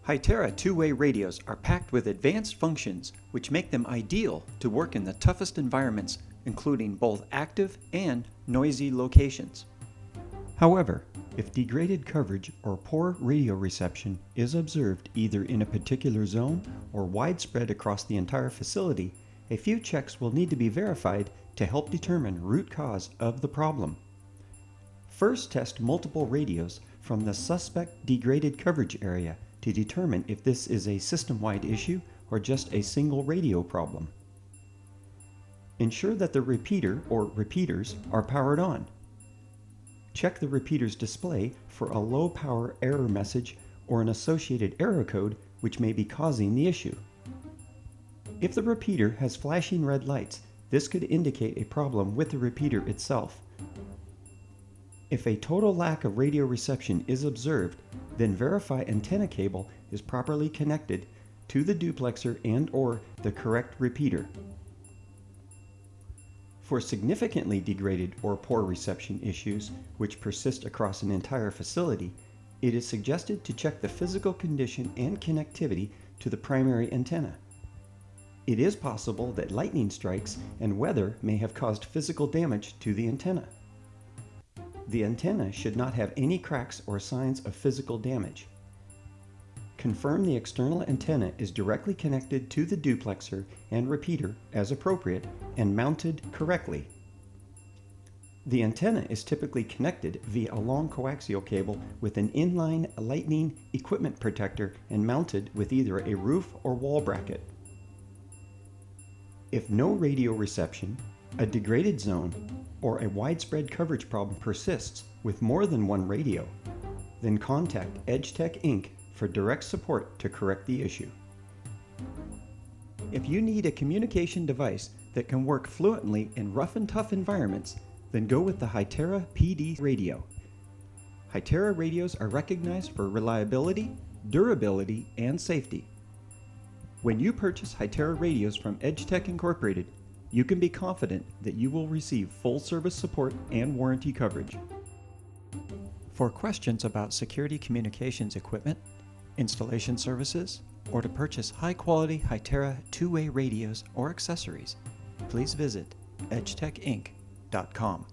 Hytera two-way radios are packed with advanced functions which make them ideal to work in the toughest environments, including both active and noisy locations. However, if degraded coverage or poor radio reception is observed either in a particular zone or widespread across the entire facility, a few checks will need to be verified to help determine root cause of the problem. First, test multiple radios from the suspect degraded coverage area to determine if this is a system-wide issue or just a single radio problem. Ensure that the repeater or repeaters are powered on. Check the repeater's display for a low power error message or an associated error code which may be causing the issue. If the repeater has flashing red lights, this could indicate a problem with the repeater itself. If a total lack of radio reception is observed, then verify antenna cable is properly connected to the duplexer and/or the correct repeater. For significantly degraded or poor reception issues which persist across an entire facility, it is suggested to check the physical condition and connectivity to the primary antenna. It is possible that lightning strikes and weather may have caused physical damage to the antenna. The antenna should not have any cracks or signs of physical damage. Confirm the external antenna is directly connected to the duplexer and repeater as appropriate and mounted correctly. The antenna is typically connected via a long coaxial cable with an inline lightning equipment protector and mounted with either a roof or wall bracket. If no radio reception, a degraded zone, or a widespread coverage problem persists with more than one radio, then contact EdgeTech Inc. for direct support to correct the issue. If you need a communication device that can work fluently in rough and tough environments, then go with the Hytera PD radio. Hytera radios are recognized for reliability, durability, and safety. When you purchase Hytera radios from EdgeTech Incorporated, you can be confident that you will receive full service support and warranty coverage. For questions about security communications equipment, installation services, or to purchase high-quality Hytera two-way radios or accessories, please visit edgetechinc.com.